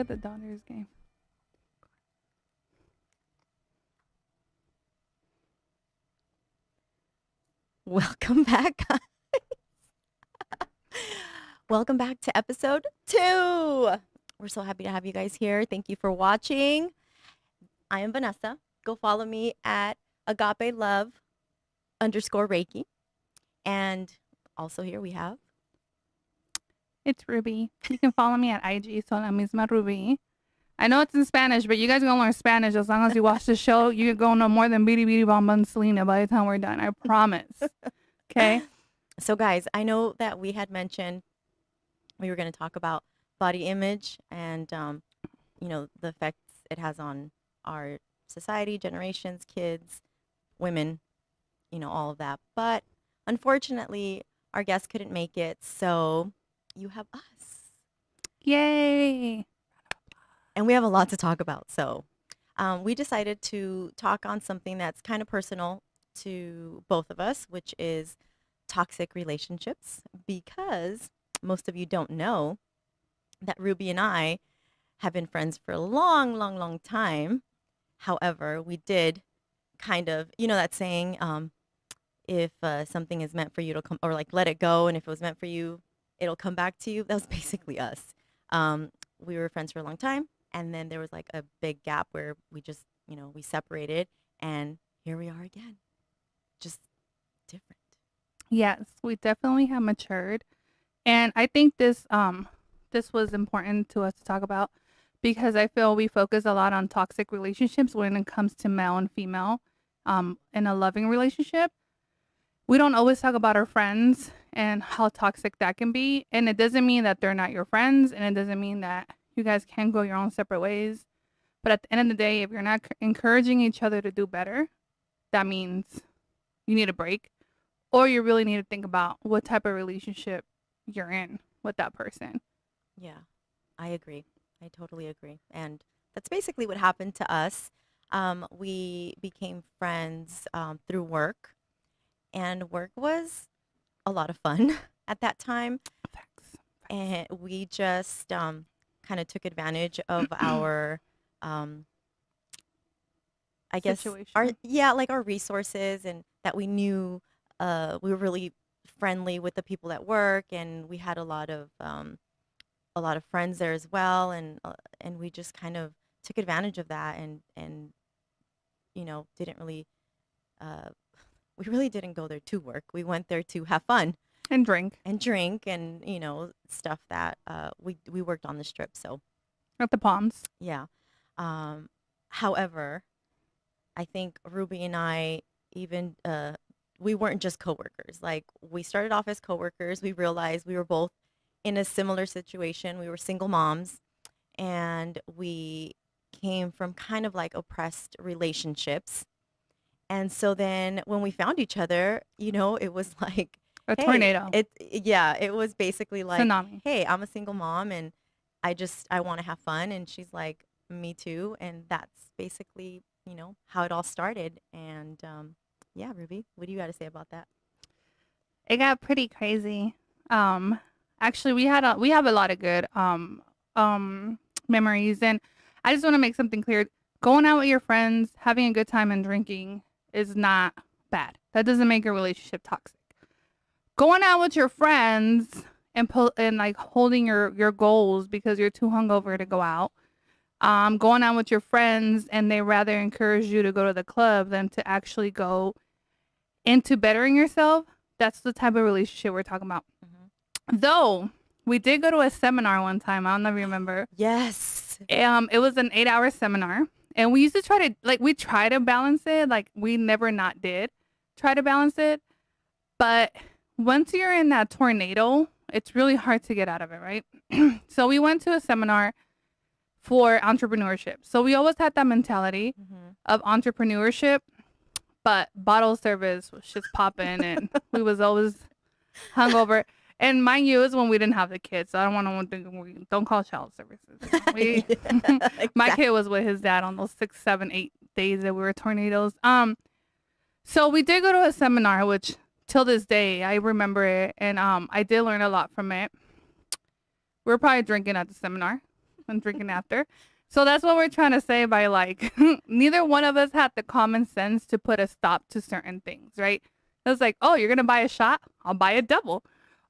at the Dodgers game. Welcome back, guys. Welcome back to episode 2. We're so happy to have you guys here. Thank you for watching. I am Vanessa. Go follow me at Agape Love _ Reiki. And also here we have. It's Ruby. You can follow me at IG, so la misma Ruby. I know it's in Spanish, but you guys are going to learn Spanish as long as you watch the show. You're going to know more than Bidi Bidi Bom Bom Selena by the time we're done. I promise. Okay? So, guys, I know that we had mentioned we were going to talk about body image and, the effects it has on our society, generations, kids, women, all of that. But unfortunately, our guest couldn't make it. So you have us. Yay. And we have a lot to talk about. So we decided to talk on something that's kind of personal to both of us, which is toxic relationships, because most of you don't know that Ruby and I have been friends for a long, long, long time. However, we did kind of, that saying, if something is meant for you to come, or like let it go, and if it was meant for you, it'll come back to you. That was basically us. We were friends for a long time, and then there was like a big gap where we just, we separated, and here we are again, just different. Yes, we definitely have matured. And I think this was important to us to talk about because I feel we focus a lot on toxic relationships when it comes to male and female in a loving relationship. We don't always talk about our friends and how toxic that can be. And it doesn't mean that they're not your friends, and it doesn't mean that you guys can go your own separate ways. But at the end of the day, if you're not encouraging each other to do better, that means you need a break, or you really need to think about what type of relationship you're in with that person. Yeah, I agree. I totally agree. And that's basically what happened to us. We became friends through work, and work was a lot of fun at that time. Facts. And we just kind of took advantage of our, I guess, Situation. our resources, and that we knew we were really friendly with the people at work, and we had a lot of friends there as well, and we just kind of took advantage of that, and didn't really we really didn't go there to work. We went there to have fun And drink and stuff that we worked on the strip. So at the Palms. yeah. However, I think Ruby and I even we weren't just coworkers. Like, we started off as coworkers. We realized we were both in a similar situation. We were single moms, and we came from kind of like oppressed relationships. And so then when we found each other, it was like A hey, tornado. it was basically like, Tsunami. hey, I'm a single mom, and I want to have fun. And she's like, me too. And that's basically, how it all started. And yeah, Ruby, what do you got to say about that? It got pretty crazy. Actually, we have a lot of good memories, and I just want to make something clear. Going out with your friends, having a good time, and drinking is not bad. That doesn't make a relationship toxic. Going out with your friends and like holding your goals because you're too hungover to go out. Going out with your friends and they rather encourage you to go to the club than to actually go into bettering yourself. That's the type of relationship we're talking about. Mm-hmm. Though we did go to a seminar one time. I don't know if you remember. Yes. It was an 8-hour seminar, and we used to try to balance it. Like, we never not did try to balance it. But once you're in that tornado, it's really hard to get out of it, right? So we went to a seminar for entrepreneurship. So we always had that mentality of entrepreneurship, but bottle service was just popping, and we was always hungover. And mind you, it was when we didn't have the kids, so I don't want to think don't call child services. My kid was with his dad on those 6, 7, 8 days that we were tornadoes. So we did go to a seminar, which till this day I remember it, and I did learn a lot from it. We were probably drinking at the seminar. and drinking after. So that's what we're trying to say by like, neither one of us had the common sense to put a stop to certain things, right? It was like, oh, you're going to buy a shot? I'll buy a double.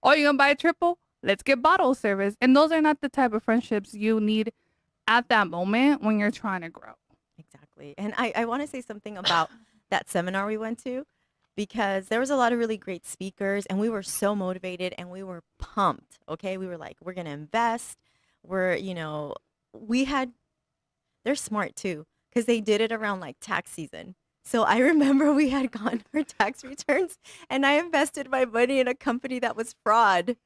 Oh, you're going to buy a triple? Let's get bottle service. And those are not the type of friendships you need at that moment when you're trying to grow. Exactly. And I want to say something about that seminar we went to because there was a lot of really great speakers and we were so motivated and we were pumped. Okay. We were like, we're going to invest. We're, we had, they're smart too because they did it around like tax season. So I remember we had gotten our tax returns and I invested my money in a company that was fraud.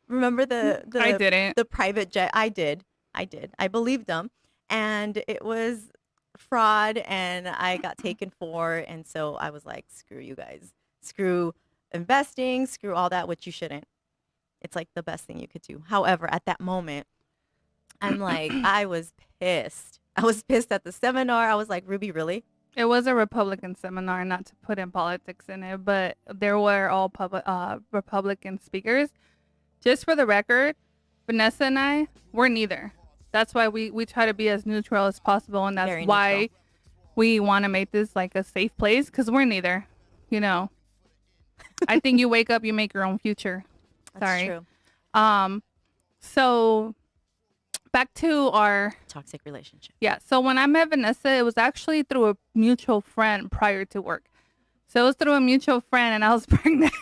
Remember I didn't. the private jet? I did. I believed them. And it was fraud and I got taken for. And so I was like, screw you guys. Screw investing, screw all that, which you shouldn't. It's like the best thing you could do. However, at that moment, I'm like, I was pissed. I was pissed at the seminar. I was like, Ruby, really? It was a Republican seminar, not to put in politics in it, but there were all Republican speakers. Just for the record, Vanessa and I, we're neither. That's why we try to be as neutral as possible, and that's Very why neutral. we want to make this like a safe place, because we're neither. I think you wake up, you make your own future. That's Sorry. true. So back to our Toxic relationship. Yeah, so when I met Vanessa, it was actually through a mutual friend prior to work. So it was through a mutual friend, and I was pregnant.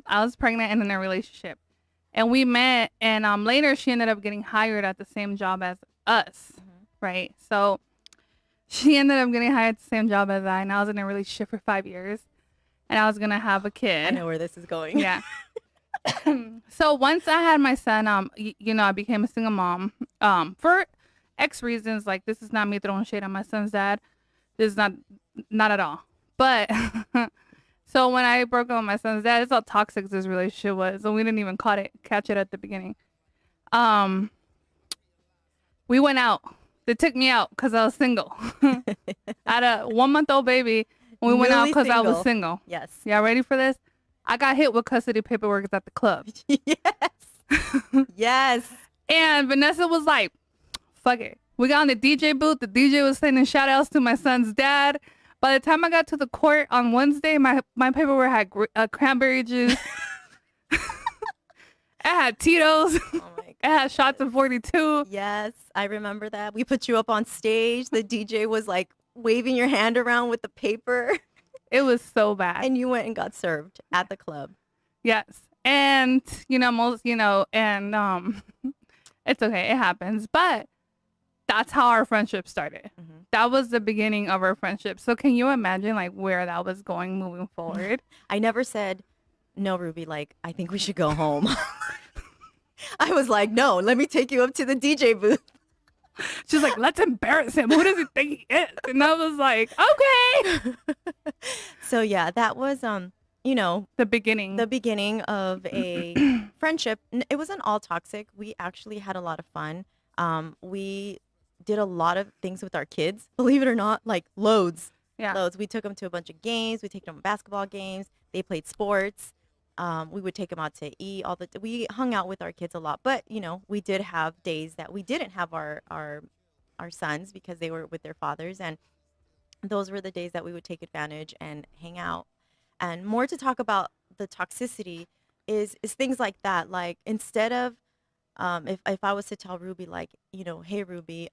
I was pregnant and in a relationship. And we met, and later she ended up getting hired at the same job as us, right? So she ended up getting hired at the same job as I, and I was in a relationship for 5 years, and I was going to have a kid. I know where this is going. Yeah. So once I had my son, I became a single mom, for X reasons. Like, this is not me throwing shade on my son's dad. This is not at all. But so when I broke up with my son's dad, it's how toxic this relationship was. So we didn't even catch it at the beginning. We went out. They took me out because I was single. I had a 1-month-old baby. And we went out Newly because I was single. single. Yes. Y'all ready for this? I got hit with custody paperwork at the club. Yes. Yes. And Vanessa was like, fuck it. We got on the DJ booth. The DJ was sending shout outs to my son's dad. By the time I got to the court on Wednesday, my paperwork had cranberry juice. It had Tito's. Oh my It had shots of 42. Yes, I remember that. We put you up on stage. The DJ was like waving your hand around with the paper. It was so bad. And you went and got served at the club. Yes. And, it's okay. It happens. But that's how our friendship started. Mm-hmm. That was the beginning of our friendship. So can you imagine like where that was going moving forward? I never said, no, Ruby, like, I think we should go home. I was like, no, let me take you up to the DJ booth. She's like, let's embarrass him. Who does he think he is? And I was like, okay. So yeah, that was, The beginning. the beginning of a friendship. It wasn't all toxic. We actually had a lot of fun. We did a lot of things with our kids, believe it or not, like loads. Yeah. Loads. We took them to a bunch of games. We took them to basketball games. They played sports. We would take them out to eat. We hung out with our kids a lot. But we did have days that we didn't have our sons because they were with their fathers, and those were the days that we would take advantage and hang out. And more to talk about the toxicity is things like that. Like, instead of if I was to tell Ruby, like, hey Ruby,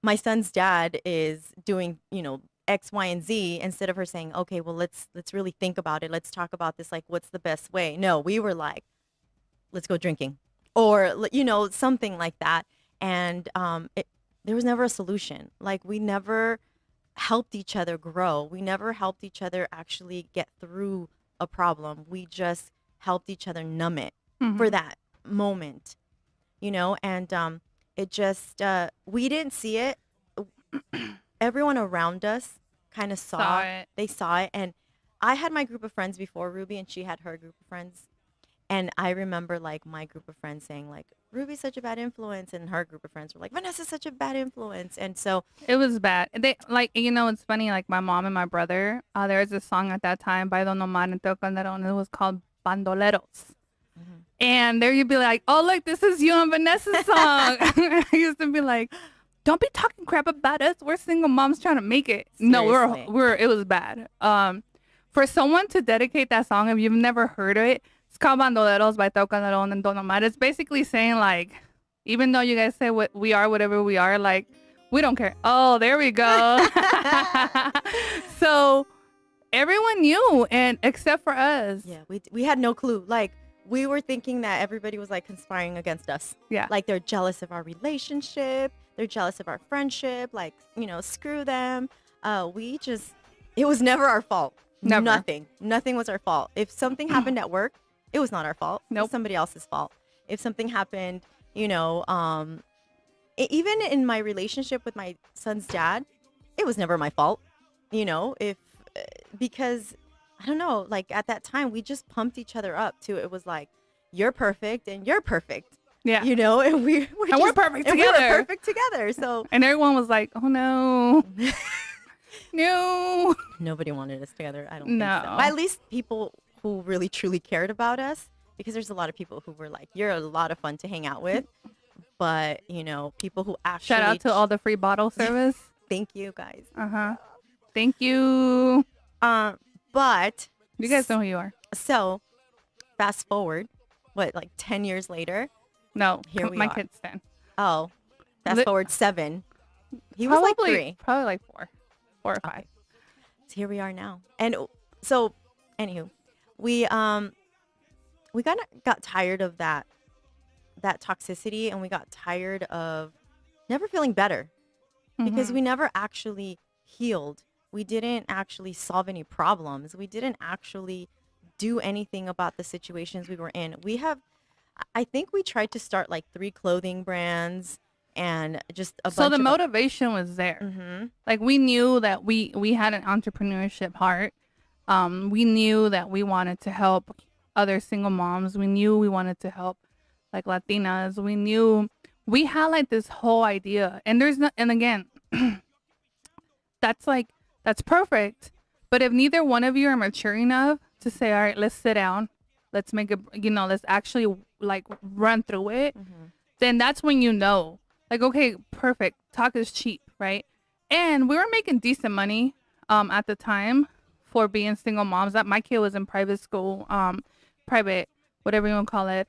my son's dad is doing, X, Y, and Z, instead of her saying, okay, well, let's really think about it. Let's talk about this. Like, what's the best way? No, we were like, let's go drinking, or, something like that. And there was never a solution. Like, we never helped each other grow. We never helped each other actually get through a problem. We just helped each other numb it for that moment, and it just, we didn't see it. Everyone around us kind of Saw it. They saw it. And I had my group of friends before Ruby, and she had her group of friends. And I remember, like, my group of friends saying, like, Ruby's such a bad influence, and her group of friends were like, Vanessa's such a bad influence. And so It was bad. They it's funny, like my mom and my brother, there was a song at that time by Don Omar and Teo Calderon. It was called Bandoleros. And there you'd be like, oh, look, this is you and Vanessa's song. I used to be like, don't be talking crap about us. We're single moms trying to make it. No, Seriously. it was bad. For someone to dedicate that song, if you've never heard it, it's called Bandoleros by Teo Calderón and Don Omar. It's basically saying, like, even though you guys say what we are, whatever we are, like, we don't care. Oh, there we go. So everyone knew, and except for us. Yeah, we had no clue. Like, we were thinking that everybody was like conspiring against us. Yeah. Like, they're jealous of our relationship. They're jealous of our friendship. Like, screw them. It was never our fault. Never. Nothing was our fault. If something happened at work, it was not our fault. It Nope. was somebody else's fault. If something happened, even in my relationship with my son's dad, it was never my fault. Because I don't know, like, at that time we just pumped each other up too. It was like, you're perfect and you're perfect. Yeah. And we're perfect and we together. were perfect together. So And everyone was like, oh no. No. nobody wanted us together. I don't think No. so. But at least people who really truly cared about us, because there's a lot of people who were like, you're a lot of fun to hang out with. But, people who actually Shout out to all the free bottle service. thank you guys. Uh-huh. Thank you. But You guys know who you are. so fast forward, like 10 years later? No. Here we my are. kid's 10. Oh, fast Li- forward 7. He was like 3. Probably like 4. 4 or 5. Okay. So here we are now. And so, anywho, we kind of got tired of that toxicity, and we got tired of never feeling better because Mhm. we never actually healed. We didn't actually solve any problems. We didn't actually do anything about the situations we were in. I think we tried to start like 3 clothing brands and just a So bunch the of motivation was there. Mm-hmm. Like, we knew that we had an entrepreneurship heart. We knew that we wanted to help other single moms. We knew we wanted to help like Latinas. We knew we had like this whole idea. And there's not, and again, that's perfect. But if neither one of you are mature enough to say, all right, let's sit down, let's make it, let's actually like run through it, Mm-hmm. then that's when like, okay, perfect. Talk is cheap, right? And we were making decent money at the time for being single moms. That my kid was in private school, private, whatever you want to call it.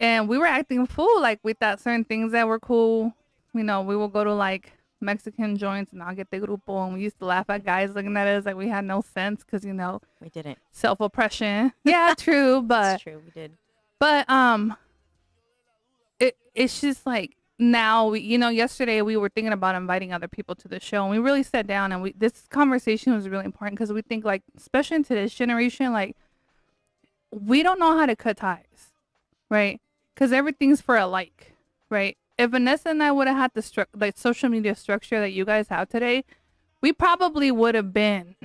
And we were acting fool. Like, we thought certain things that were cool. We will go to like Mexican joints and I'll get the grupo. And we used to laugh at guys looking at us like we had no sense because, We didn't. self-oppression. Yeah, true. But It's true. We did. But it's just like now, yesterday we were thinking about inviting other people to the show, and we really sat down, and this conversation was really important because we think, like, especially in today's generation, like, we don't know how to cut ties, right? Because everything's for a like, right? If Vanessa and I would have had the like social media structure that you guys have today, we probably would have been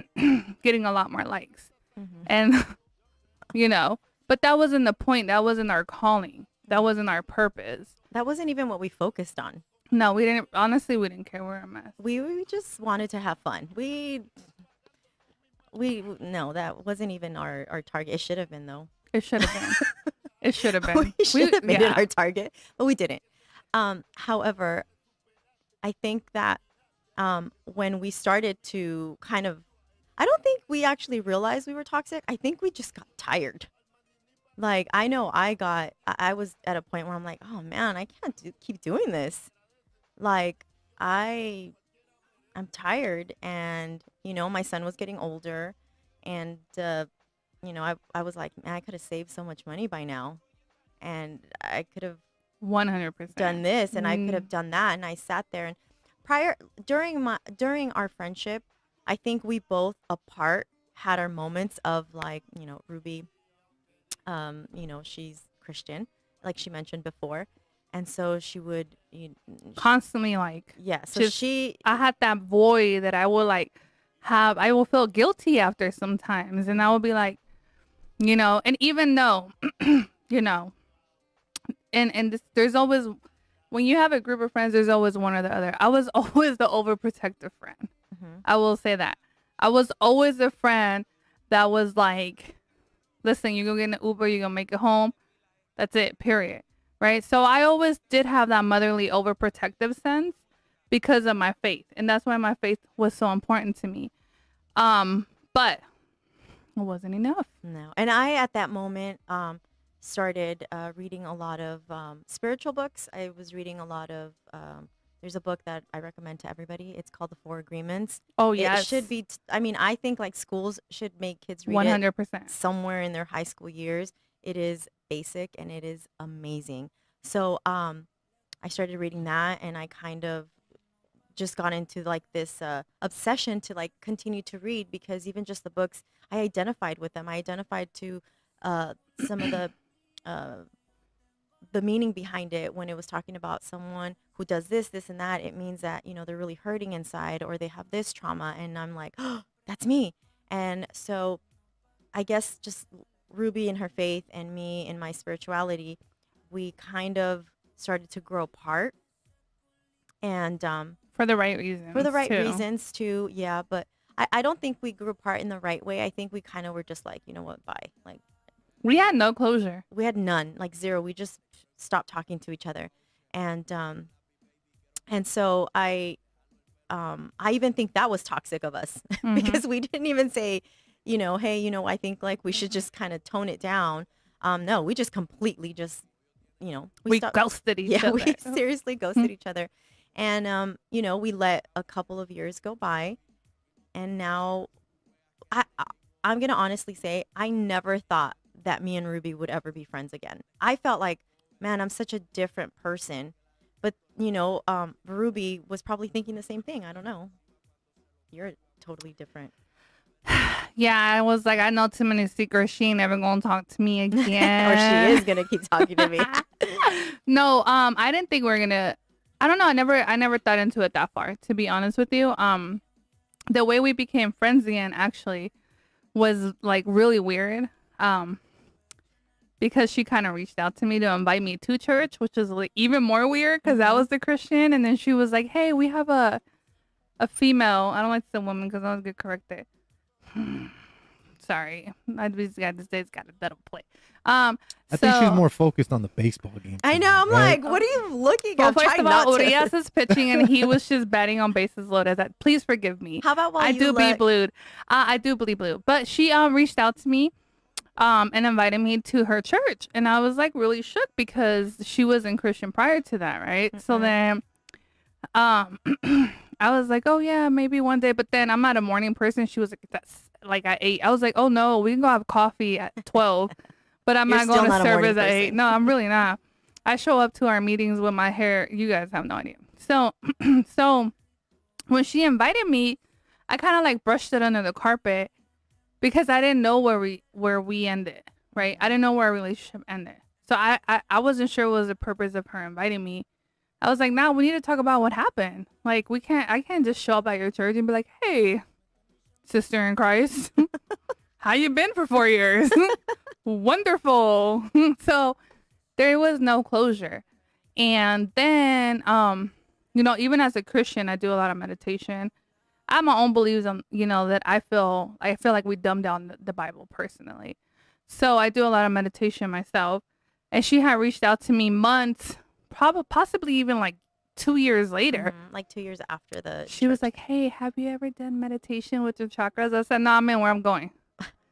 getting a lot more likes, Mm-hmm. and but that wasn't the point. That wasn't our calling. That wasn't our purpose. That wasn't even what we focused on. No, we didn't. Honestly, we didn't care. We're a mess. We just wanted to have fun. No, that wasn't even our target. It should have been, though. It should have been. It should have been. We should have made yeah. it our target, but we didn't. However, I think that when we started to I don't think we actually realized we were toxic. I think we just got tired. Like, I know I was at a point where I'm like, oh man, I can't keep doing this. Like, I'm tired, and my son was getting older, and I was like, man, I could have saved so much money by now, and I could have 100%. done this, and I could have done that. And I sat there, and during our friendship, I think we both apart had our moments of, like, Ruby, she's Christian, like she mentioned before, and so she would constantly, like, yeah, so just- she I had that void that I will like have. I will feel guilty after sometimes, and I will be like, and even though, and there's always, when you have a group of friends, there's always one or the other. I was always the overprotective friend. Mhm. I will say that. I was always the friend that was like, listen, you're going to get an Uber, you're going to make it home. That's it, period. Right? So I always did have that motherly overprotective sense because of my faith. And that's why my faith was so important to me. But it wasn't enough. No. And I, at that moment, started reading a lot of spiritual books. I was reading a lot of, there's a book that I recommend to everybody. It's called The Four Agreements. Oh, It yes. should be, I mean, I think like schools should make kids read it 100%. somewhere in their high school years. It is basic and it is amazing. So I started reading that, and I kind of just got into like this obsession to like continue to read, because even just the books, I identified with them. I identified to some of uh, the meaning behind it. When it was talking about someone who does this, this, and that, it means that, you know, they're really hurting inside, or they have this trauma. And I'm like, oh, that's me. And so I guess just Ruby in her faith and me in my spirituality, we kind of started to grow apart. And For the right reasons. for the right too. reasons too, yeah. But I don't think we grew apart in the right way. I think we kind of were just like, you know what, bye. Like, We had no closure. we had none, like zero. We just stopped talking to each other. And so I even think that was toxic of us Hmm. because we didn't even say, you know, hey, you know, I think like we should just kind of tone it down. No, we just completely just, you know, We stopped. ghosted each Yeah, other. we seriously ghosted each other. And you know, we let a couple of years go by, and now I'm gonna honestly say I never thought that me and Ruby would ever be friends again. I felt like, man, I'm such a different person. But you know, Ruby was probably thinking the same thing. I don't know. You're totally different. Yeah, I was like, I know too many secrets. She ain't never gonna talk to me Or again. she is gonna keep talking to me. No, I didn't think we were gonna. I don't know. I never thought into it that far, to be honest with you. The way we became friends again actually was like really weird. Because she kind of reached out to me to invite me to church, which is like even more weird because I Mhm. was the Christian, and then she was like, "Hey, we have a female." I don't like to say woman because I was get corrected. Sorry, I just got this day's got a better play. I think she's so- more focused on the baseball game. I know. I'm right? like, what are you looking at? Well, I'm first trying of all, not to. Urias is pitching, and he was just batting on bases loaded. That please forgive me. How about while I you do let... bleed blue. I do bleed blue. But she reached out to me and invited me to her church, and I was like really shook because she wasn't Christian prior to that, right? So Mhm. then I was like, oh yeah, maybe one day. But then I'm not a morning person. She was like, that's like at 8. I was like, oh no, we can go have coffee at 12, but I'm You're not still going not to a morning service at 8. person. No, I'm really not. I show up to our meetings with my hair. You guys have no idea. So, so when she invited me, I kind of like brushed it under the carpet because I didn't know where we ended, right? I didn't know where our relationship ended. So I wasn't sure what was the purpose of her inviting me. I was like, nah, we need to talk about what happened. Like, I can't just show up at your church and be like, hey, sister in Christ, how you been for 4 years? Wonderful. So there was no closure. And then, you know, even as a Christian, I do a lot of meditation. I have my own beliefs on, you know, that I feel like we dumb down the Bible personally. So I do a lot of meditation myself. And she had reached out to me months, possibly even like 2 years later. Mhm. Like 2 years after the She was church. like, hey, have you ever done meditation with your chakras? I said, no, I'm in where I'm going.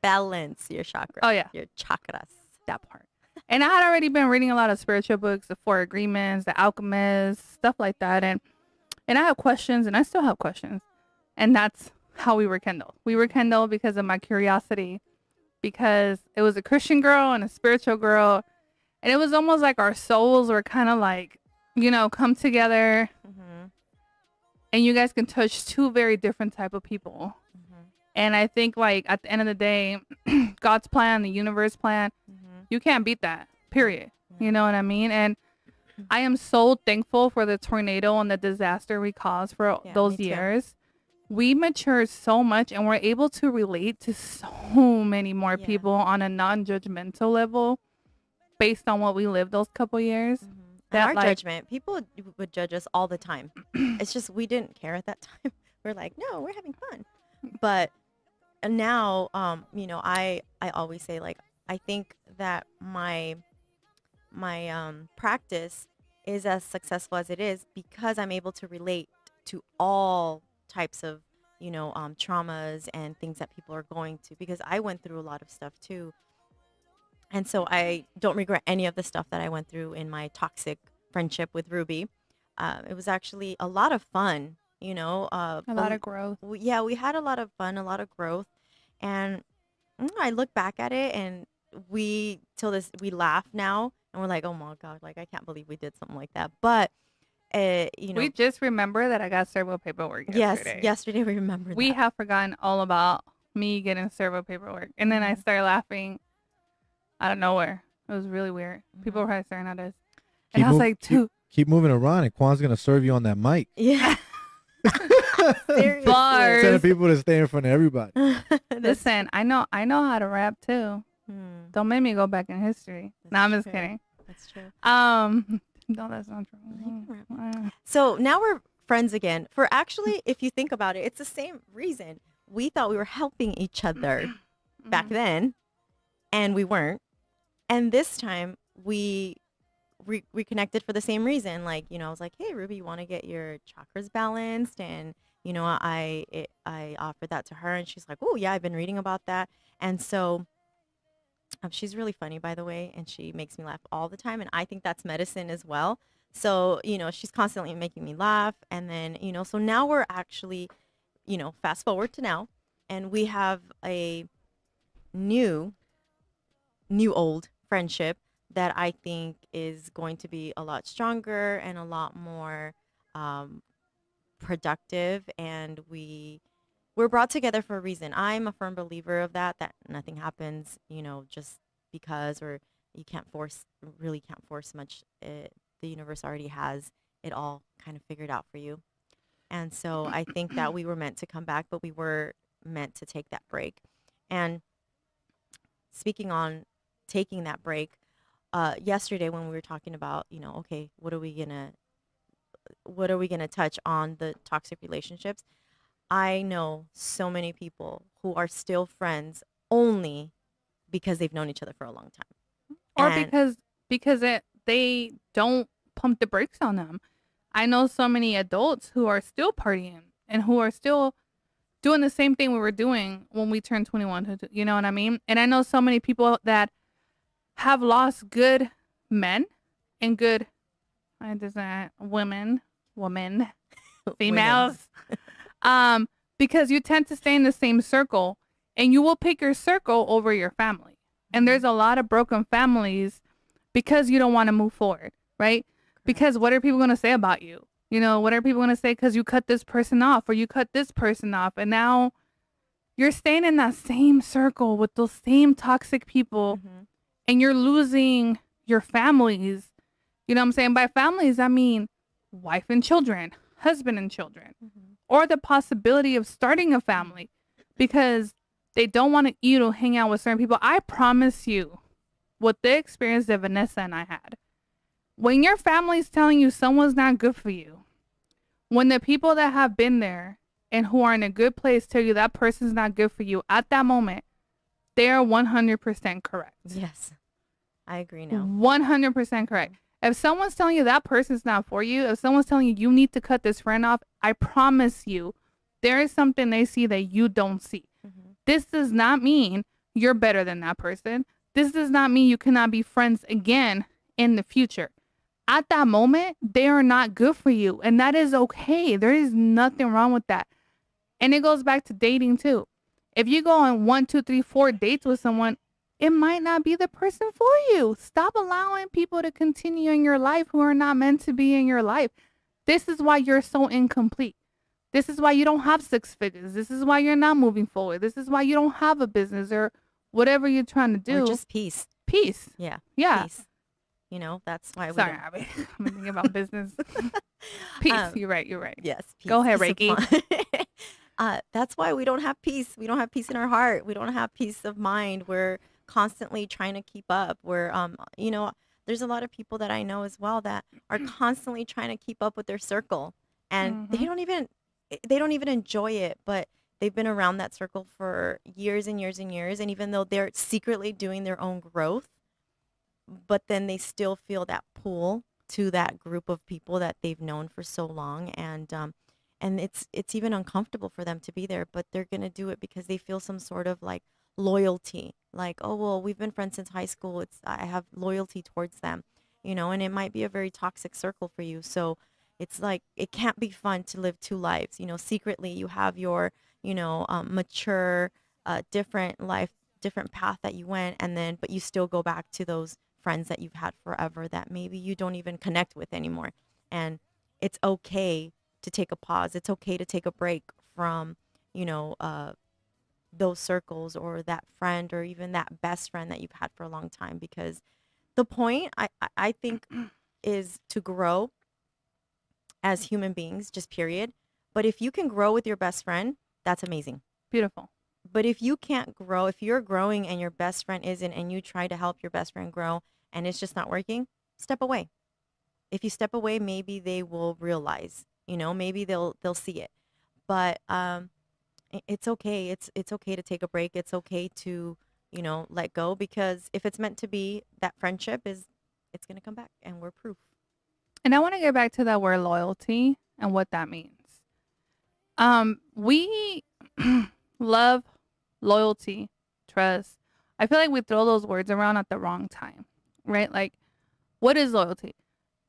Balance your chakras. Oh, yeah. Your chakras. That part. And I had already been reading a lot of spiritual books, the Four Agreements, the Alchemist, stuff like that. And I have questions, and I still have questions. And that's how we were kindled. We were kindled because of my curiosity, because it was a Christian girl and a spiritual girl. And it was almost like our souls were kind of like, you know, come together, Mhm. and you guys can touch two very different type of people. Mhm. And I think like at the end of the day, God's plan, the universe plan, Mhm. you can't beat that, period. You know what I mean? And I am so thankful for the tornado and the disaster we caused for Yeah, those me too. years. We matured so much, and we're able to relate to so many more Yeah. people on a non-judgmental level based on what we lived those couple years. Mhm. And That, our like- judgment, people would judge us all the time. It's just we didn't care at that time. We're like, no, we're having fun. But now, you know, I always say like I think that my my practice is as successful as it is because I'm able to relate to all types of traumas and things that people are going to, because I went through a lot of stuff too. And so I don't regret any of the stuff that I went through in my toxic friendship with Ruby. It was actually a lot of fun, A lot of growth. yeah, we had a lot of fun, a lot of growth. And I look back at it, and we laugh now, and we're like, oh my God, like I can't believe we did something like that. But, We just remember that I got servo paperwork yes, yesterday. yesterday we remember We that. have forgotten all about me getting servo paperwork. And then I Mhm. started laughing out of nowhere. It was really weird. People were probably staring at us. And Keep I was mov- like, keep- dude, Keep moving around, and Quan's gonna serve you on that mic. Yeah. Seriously. Bars. Telling people to stay in front of everybody. That's- listen, I know how to rap too. Hmm, Don't make me go back in history. No, I'm That's just true. kidding. that's true. No, that's not You true. can So now we're friends again. For actually, if you think about it, it's the same reason. We thought we were helping each other back Mhm. then, and we weren't. And this time we reconnected for the same reason. Like, I was like, hey, Ruby, you want to get your chakras balanced? And, I offered that to her, and she's like, oh, yeah, I've been reading about that. And so she's really funny, by the way, and she makes me laugh all the time. And I think that's medicine as well. So, she's constantly making me laugh. And then, so now we're actually, fast forward to now, and we have a new, old friendship that I think is going to be a lot stronger and a lot more um, productive. And we're brought together for a reason. I'm a firm believer of that nothing happens, just because, or you really can't force much. The universe already has it all kind of figured out for you. And so I think that we were meant to come back, but we were meant to take that break. And speaking on taking that break, yesterday when we were talking about, okay, what are we gonna touch on the toxic relationships? I know so many people who are still friends only because they've known each other for a long time. Or And because they don't pump the brakes on them. I know so many adults who are still partying and who are still doing the same thing we were doing when we turned 21. You know what I mean? And I know so many people that have lost good men and good women, females. Because you tend to stay in the same circle, and you will pick your circle over your family. And there's a lot of broken families because you don't want to move forward, right? Because what are people going to say about you? What are people going to say because you cut this person off or you cut this person off, and now you're staying in that same circle with those same toxic people, Mhm. and you're losing your families. You know what I'm saying? By families, I mean wife and children, husband and children, Mhm. or the possibility of starting a family because they don't want you to hang out with certain people. I promise you, with the experience that Vanessa and I had, when your family's telling you someone's not good for you, when the people that have been there and who are in a good place tell you that person's not good for you, at that moment, they are 100% correct. Yes, I agree now. 100% correct. If someone's telling you that person's not for you, if someone's telling you you need to cut this friend off, I promise you, there is something they see that you don't see. Mhm. This does not mean you're better than that person. This does not mean you cannot be friends again in the future. At that moment, they are not good for you. And that is okay. There is nothing wrong with that. And it goes back to dating too. If you go on 1, 2, 3, 4 dates with someone, it might not be the person for you. Stop allowing people to continue in your life who are not meant to be in your life. This is why you're so incomplete. This is why you don't have 6 figures. This is why you're not moving forward. This is why you don't have a business or whatever you're trying to do. Or just peace. Peace. Yeah. Yeah. Peace. That's why we Sorry, don't. Abby. I'm thinking about business. Peace. You're right. You're right. Yes. Peace, Go ahead, peace of Reiki. mind. That's why we don't have peace. We don't have peace in our heart. We don't have peace of mind. We're constantly trying to keep up. There's a lot of people that I know as well that are constantly trying to keep up with their circle, and they don't even enjoy it, but they've been around that circle for years and years and years. And even though they're secretly doing their own growth, but then they still feel that pull to that group of people that they've known for so long, and it's even uncomfortable for them to be there, but they're gonna do it because they feel some sort of like loyalty, like, oh well, we've been friends since high school. It's I have loyalty towards them, and it might be a very toxic circle for you. So it's like it can't be fun to live two lives. Secretly you have your mature, different life, different path that you went, and then but you still go back to those friends that you've had forever that maybe you don't even connect with anymore. And it's okay to take a pause. It's okay to take a break from, you know, uh, those circles or that friend or even that best friend that you've had for a long time, because the point I think is to grow as human beings, just period. But if you can grow with your best friend, that's amazing. Beautiful. But if you can't grow, if you're growing and your best friend isn't, and you try to help your best friend grow and it's just not working, step away. If you step away, maybe they will realize, maybe they'll see it. But it's okay. It's okay to take a break. It's okay to, let go, because if it's meant to be, that friendship it's going to come back, and we're proof. And I want to get back to that word loyalty and what that means. We love loyalty, trust. I feel like we throw those words around at the wrong time, right? Like, what is loyalty?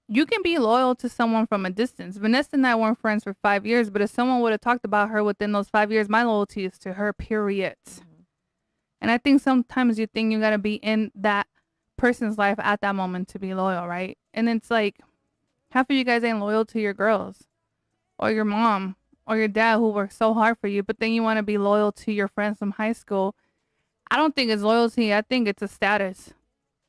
You can be loyal to someone from a distance. Vanessa and I weren't friends for 5 years, but if someone would have talked about her within those 5 years, my loyalty is to her, period. Mhm. And I think sometimes you think you got to be in that person's life at that moment to be loyal, right? And it's like, half of you guys ain't loyal to your girls or your mom or your dad who worked so hard for you, but then you want to be loyal to your friends from high school. I don't think it's loyalty. I think it's a status.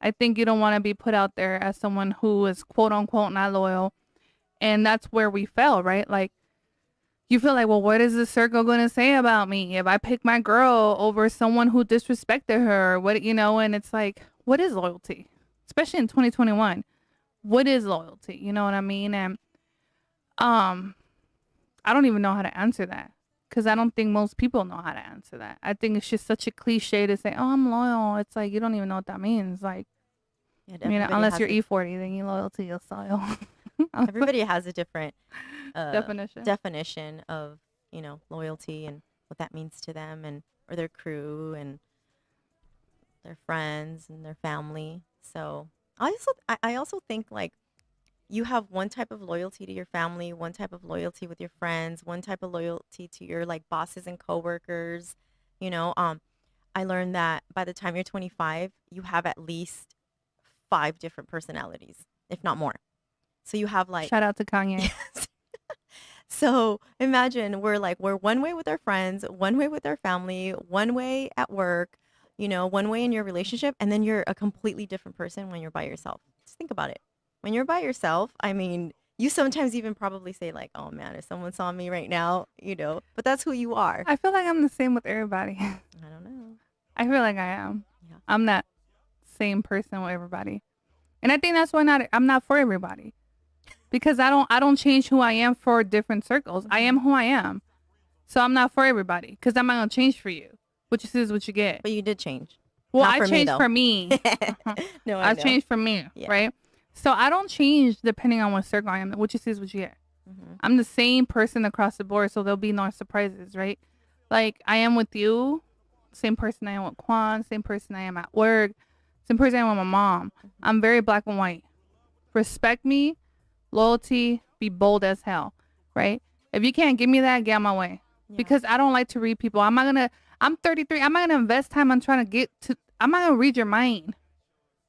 I think you don't want to be put out there as someone who is quote unquote not loyal. And that's where we fail, right? Like, you feel like, well, what is the circle going to say about me if I pick my girl over someone who disrespected her? Or what, and it's like, what is loyalty? Especially in 2021. What is loyalty? You know what I mean? And I don't even know how to answer that, because I don't think most people know how to answer that. I think it's just such a cliche to say, oh, I'm loyal. It's like, you don't even know what that means. Like, Yeah, unless has you're a, E40, then you're loyal to your soil. everybody has a different Definition. definition of loyalty and what that means to them, and or their crew and their friends and their family. So I also think, like, you have one type of loyalty to your family, one type of loyalty with your friends, one type of loyalty to your like bosses and coworkers. You know, um, I learned that by the time you're 25, you have at least five different personalities, if not more. So you have like Shout out to Kanye. so imagine we're one way with our friends, one way with our family, one way at work, one way in your relationship, and then you're a completely different person when you're by yourself. Just think about it. When you're by yourself, I mean, you sometimes even probably say like, "Oh man, if someone saw me right now, but that's who you are. I feel like I'm the same with everybody. I don't know. I feel like I am. Yeah. I'm that same person with everybody. And I think that's why I'm not for everybody. Because I don't change who I am for different circles. I am who I am. So I'm not for everybody, because I'm not going to change for you. What you see is what you get. But you did change. Well, Not I for me, changed though. for me. No, I know. changed for me, Yeah. right? So I don't change depending on what circle I am. What you see is what you get. Mhm. I'm the same person across the board, so there'll be no surprises, right? Like, I am with you, same person I am with Quan, same person I am at work, same person I am with my mom. I'm very black and white. Respect me, loyalty, be bold as hell, right? If you can't give me that, get out my way. Yeah. Because I don't like to read people. I'm 33. I'm not going to invest time on trying to I'm not going to read your mind.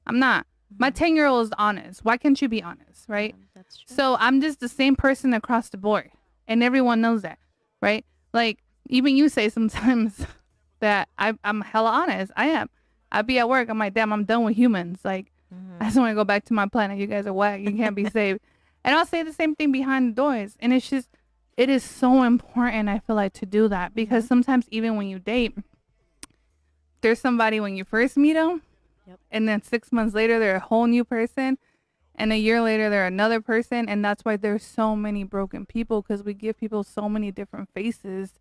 I'm not. My 10-year-old is honest. Why can't you be honest, right? Yeah, that's true. So I'm just the same person across the board, and everyone knows that, right? Like, even you say sometimes that I'm hella honest. I am. I be at work. I'm like, damn, I'm done with humans. Like, I just want to go back to my planet. You guys are whack. You can't be saved. And I'll say the same thing behind the doors. And it's just, it is so important, I feel like, to do that, because sometimes even when you date, there's somebody when you first meet them, Yep. and then 6 months later, they're a whole new person. And a year later, they're another person. And that's why there's so many broken people, because we give people so many different faces.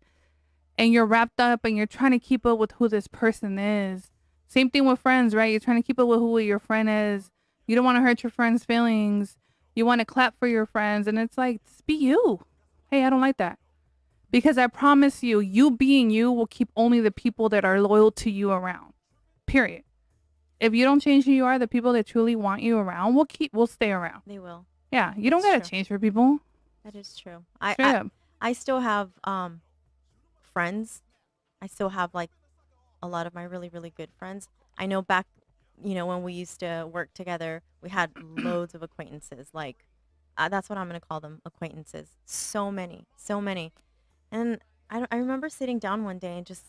And you're wrapped up and you're trying to keep up with who this person is. Same thing with friends, right? You're trying to keep it with who your friend is. You don't want to hurt your friend's feelings. You want to clap for your friends. And it's like, just be you. Hey, I don't like that. Because I promise you, you being you will keep only the people that are loyal to you around. Period. If you don't change who you are, the people that truly want you around will stay around. They will. Yeah, you don't That's gotta true. change for people. That is true. Straight up. I still have friends. I still have like a lot of my really, really good friends. I know back, when we used to work together, we had loads of acquaintances. Like, that's what I'm going to call them, acquaintances. So many, so many. And I remember sitting down one day and just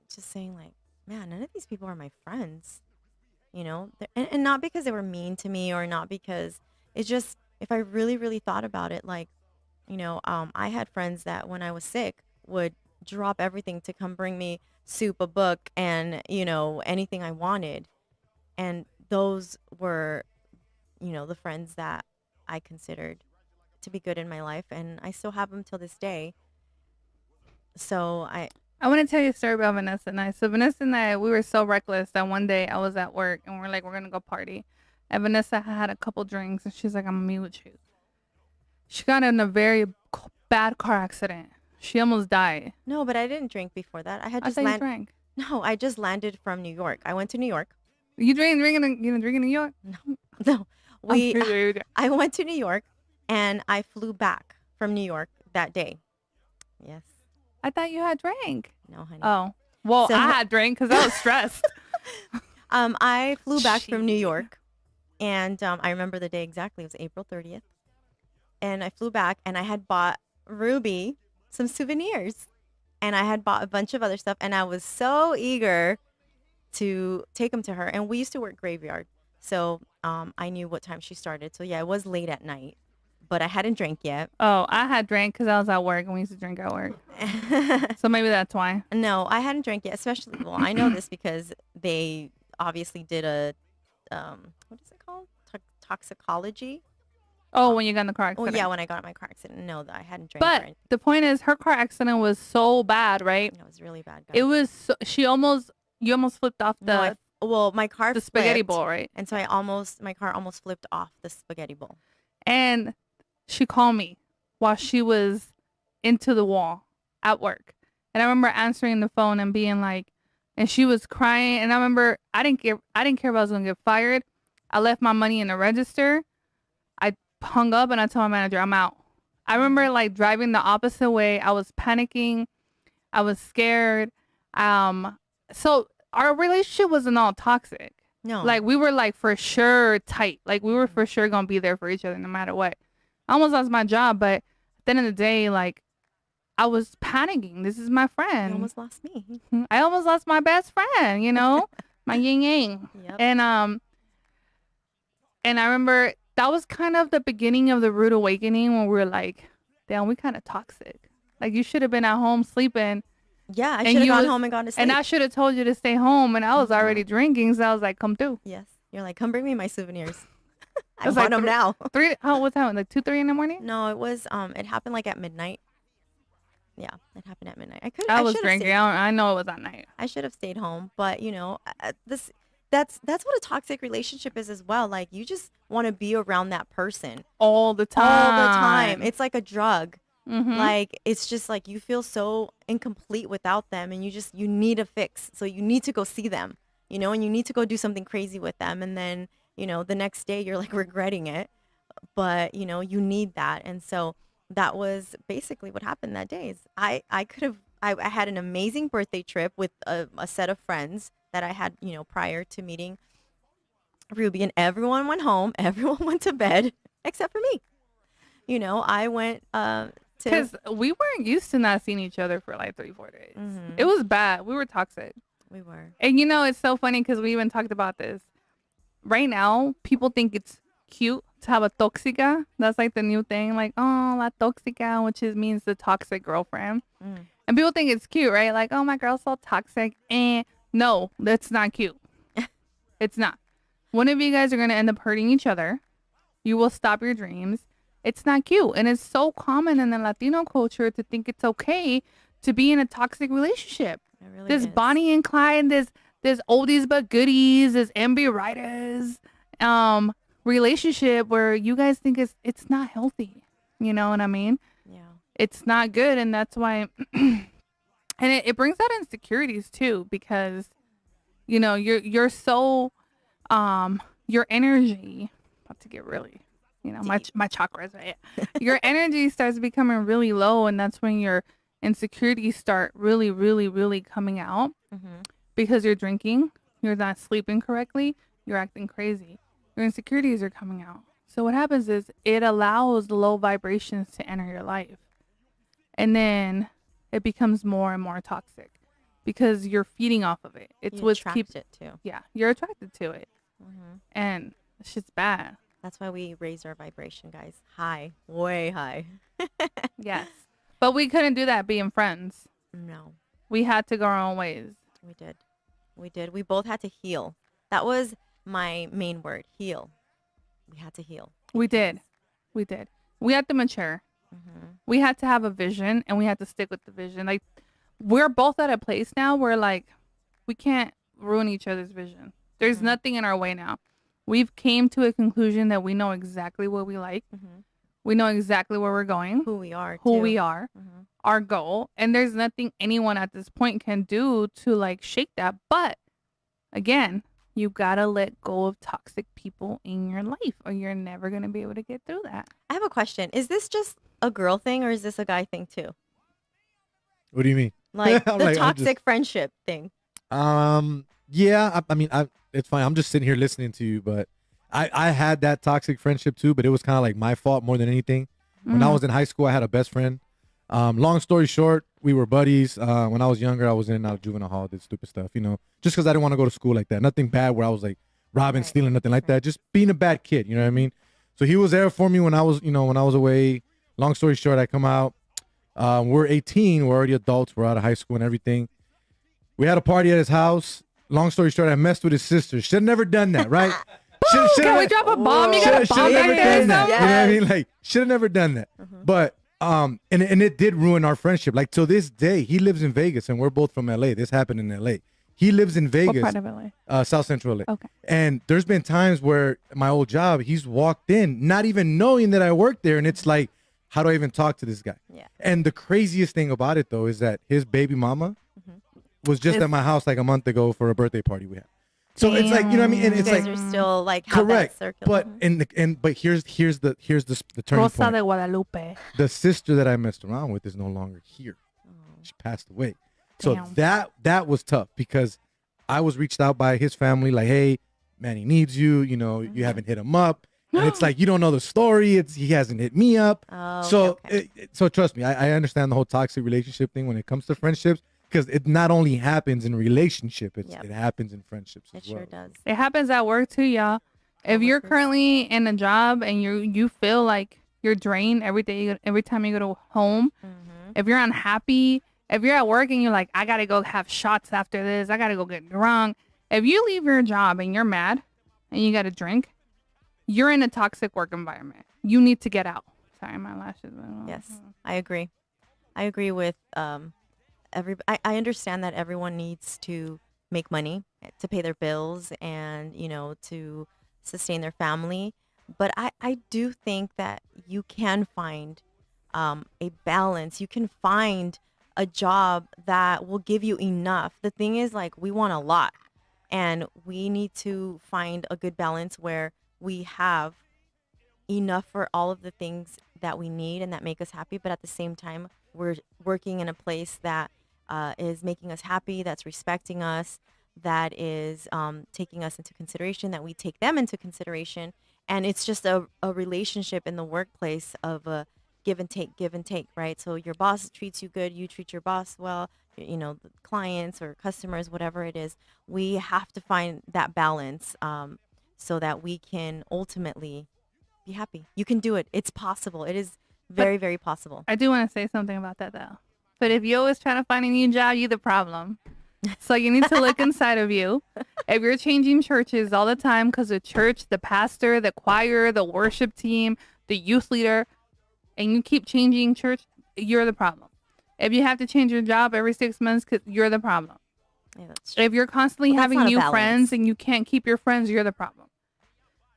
saying like, man, none of these people are my friends. And not because they were mean to me or not because it's just, if I really, really thought about it, like, I had friends that when I was sick would drop everything to come bring me soup, a book, and, anything I wanted. And those were, the friends that I considered to be good in my life. And I still have them till this day. So I want to tell you a story about Vanessa and I. So Vanessa and I, we were so reckless that one day I was at work and we're like, we're going to go party. And Vanessa had a couple drinks and she's like, I'm going to meet with you. She got in a very bad car accident. She almost died. No, but I didn't drink before that. I had I just thought you drank. No, I just landed from New York. I went to New York. You didn't drink in New York? No, Oh, I went to New York and I flew back from New York that day. Yes. I thought you had drank. No, honey. Oh, well, So- I had drank because I was stressed. I flew back from New Shit. York, and I remember the day exactly. It was April 30th, and I flew back, and I had bought Ruby some souvenirs, and I had bought a bunch of other stuff, and I was so eager to take them to her. And we used to work graveyard, so I knew what time she started. So yeah, it was late at night, but I hadn't drank yet. Oh, I had drank because I was at work and we used to drink at work. So maybe that's why. No, I hadn't drank yet. Especially, well, I know this because they obviously did a, what is it called? Toxicology. Oh, when you got in the car Well, accident. yeah, when I got in my car accident. No, that I hadn't drank. But the point is, her car accident was so bad, right? it was really bad. It Guys. was, you almost flipped off No, well, my car the spaghetti flipped, bowl, right? and so my car almost flipped off the spaghetti bowl. And she called me while she was into the wall at work. And I remember answering the phone and being like, and she was crying. And I remember I didn't care if I was going to get fired. I left my money in the register. I hung up and I told my manager, I'm out. I remember like driving the opposite way. I was panicking. I was scared. So our relationship wasn't all toxic. No, Like we were like for sure tight. Like we were for sure gonna be there for each other no matter what. I almost lost my job, but at the end of the day, like I was panicking. This is my you friend. almost lost me. I almost lost my best friend, my yin yang. Yep. And I remember that was kind of the beginning of the rude awakening when we were like, damn, we kind of toxic. Like you should have been at home sleeping. Yeah, I And should have you gone was- home and gone to sleep. And I should have told you to stay home. And I was already drinking. So I was like, come through. Yes, you're like, come bring me my souvenirs. I was want like them now. What time? Like 2, 3 in the morning? No, it was it happened like at midnight. Yeah, it happened at midnight. I was should've drinking. stayed- I know it was at night. I should have stayed home, but that's what a toxic relationship is as well. Like you just want to be around that person All the time. all the time. It's like a drug. Mhm. Like it's just like you feel so incomplete without them, and you need a fix. So you need to go see them, and you need to go do something crazy with them, and then the next day you're like regretting it, but you need that. And so that was basically what happened that day. Is I had an amazing birthday trip with a set of friends that I had prior to meeting Ruby, and everyone went home, everyone went to bed except for me. I went to Because we weren't used to not seeing each other for like 3-4 days. Mhm. It was bad. We were toxic. we were. And it's so funny because we even talked about this. Right now, people think it's cute to have a toxica. That's like the new thing. Like, oh, la toxica, which means the toxic girlfriend. Mm. And people think it's cute, right? Like, oh, my girl's so toxic. And no, that's not cute. It's not. One of you guys are going to end up hurting each other. You will stop your dreams. It's not cute. And it's so common in the Latino culture to think it's okay to be in a toxic relationship. It really This is. Bonnie and Clyde, this this oldies but goodies, this MB writers relationship where you guys think it's not healthy. You know what I mean? Yeah. It's not good, and that's why and it brings out insecurities too, because you're so your energy about to get really my chakras, right? Your energy starts becoming really low, and that's when your insecurities start really, really, really coming out, because you're drinking, you're not sleeping correctly, you're acting crazy, your insecurities are coming out. So what happens is it allows low vibrations to enter your life, and then it becomes more and more toxic because you're feeding off of it. It's what keeps it too. Yeah, you're attracted to it, and it's just bad. That's why we raise our vibration, guys. High, way high. Yes. But we couldn't do that being friends. No. We had to go our own ways. We did. We both had to heal. That was my main word, heal. We had to heal. We did. We had to mature. We had to have a vision, and we had to stick with the vision. Like, we're both at a place now where, like, we can't ruin each other's vision. There's nothing in our way now. We've came to a conclusion that we know exactly what we like. We know exactly where we're going. Who we are. Our goal. And there's nothing anyone at this point can do to, like, shake that. But, again, you gotta let go of toxic people in your life, or you're never going to be able to get through that. I have a question. Is this just a girl thing, or is this a guy thing too? What do you mean? Like the like, toxic friendship thing. Yeah, I mean, it's fine. I'm just sitting here listening to you, but I had that toxic friendship too, but it was kind of like my fault more than anything. When I was in high school, I had a best friend. Long story short, we were buddies. When I was younger, I was in and out of juvenile hall, did stupid stuff, just because I didn't want to go to school like that. Nothing bad where I was like robbing, stealing, nothing like that. Just being a bad kid, you know what I mean? So he was there for me when I was, when I was away. Long story short, I come out. We're 18. We're already adults. We're out of high school and everything. We had a party at his house. Long story short, I messed with his sister. Should have never done that, right? Can we drop a bomb? You got a bomb never right there. done that. Yes. You know what I mean? Like, should have never done that. But and it did ruin our friendship. Like, till this day, he lives in Vegas and we're both from LA. This happened in LA. He lives in Vegas. What part of LA? South Central LA. Okay. And there's been times where my old job, he's walked in, not even knowing that I worked there, and it's like, how do I even talk to this guy? Yeah. And the craziest thing about it, though, is that his baby mama was just at my house like a month ago for a birthday party we had. So it's like, you know what I mean? And You it's guys like, are still like have correct. that circle. But here's the turning Rosa point. de Guadalupe. The sister that I messed around with is no longer here. She passed away. So Damn. that was tough because I was reached out by his family like, hey, man, he needs you. You haven't hit him up. And it's like, you don't know the story. He hasn't hit me up. Oh, So okay. so trust me, I understand the whole toxic relationship thing when it comes to friendships, because it not only happens in relationship, it happens in friendships It as well. sure does. It happens at work too, y'all. If you're currently in a job and you feel like you're drained every time you go to home, if you're unhappy, if you're at work and you're like, I gotta go have shots after this, I gotta go get drunk. If you leave your job and you're mad and you gotta drink, you're in a toxic work environment. You need to get out. Sorry, my lashes. Yes, I agree. I agree with I understand that everyone needs to make money to pay their bills and, to sustain their family. But I do think that you can find a balance. You can find a job that will give you enough. The thing is, like, we want a lot, and we need to find a good balance where we have enough for all of the things that we need and that make us happy, but at the same time we're working in a place that is making us happy, that's respecting us, that is taking us into consideration, that we take them into consideration. And it's just a relationship in the workplace of a give and take, right? So your boss treats you good, you treat your boss well, the clients or customers, whatever it is. We have to find that balance so that we can ultimately be happy. You can do it. It's possible. It is very, very possible. I do want to say something about that though. But if you're always trying to find a new job, you're the problem. So you need to look inside of you. If you're changing churches all the time because the church, the pastor, the choir, the worship team, the youth leader, and you keep changing church, you're the problem. If you have to change your job every 6 months, you're the problem. Yeah, that's true. If you're constantly Well, that's having not a new balance. friends and you can't keep your friends, you're the problem.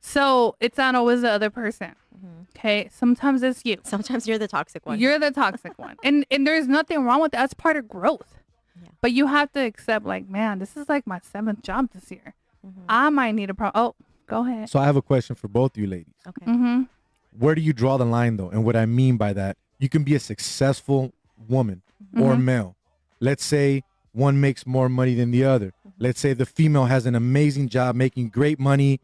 So it's not always the other person. Mhm. Okay. Sometimes it's you. Sometimes you're the toxic one. You're the toxic one. And there's nothing wrong with that. That's part of growth. Yeah. But you have to accept, like, man, this is like my 7th job this year. Mhm. I might need a Oh, go ahead. So I have a question for both you ladies. Okay. Mm-hmm. Where do you draw the line though? And what I mean by that, you can be a successful woman or Mhm. male. Let's say one makes more money than the other. Let's say the female has an amazing job making great money.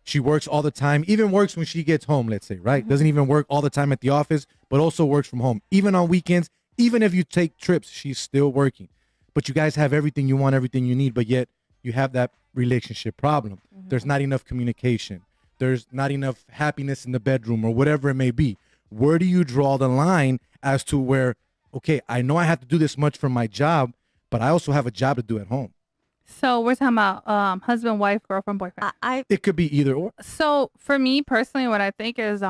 She works all the time, even works when she gets home, let's say, right? Doesn't even work all the time at the office, but also works from home. Even on weekends, even if you take trips, she's still working. But you guys have everything you want, everything you need, but yet you have that relationship problem. There's not enough communication. There's not enough happiness in the bedroom or whatever it may be. Where do you draw the line as to where, okay, I know I have to do this much for my job, but I also have a job to do at home? So we're talking about husband, wife, girlfriend, boyfriend. I It could be either or. So for me personally, what I think is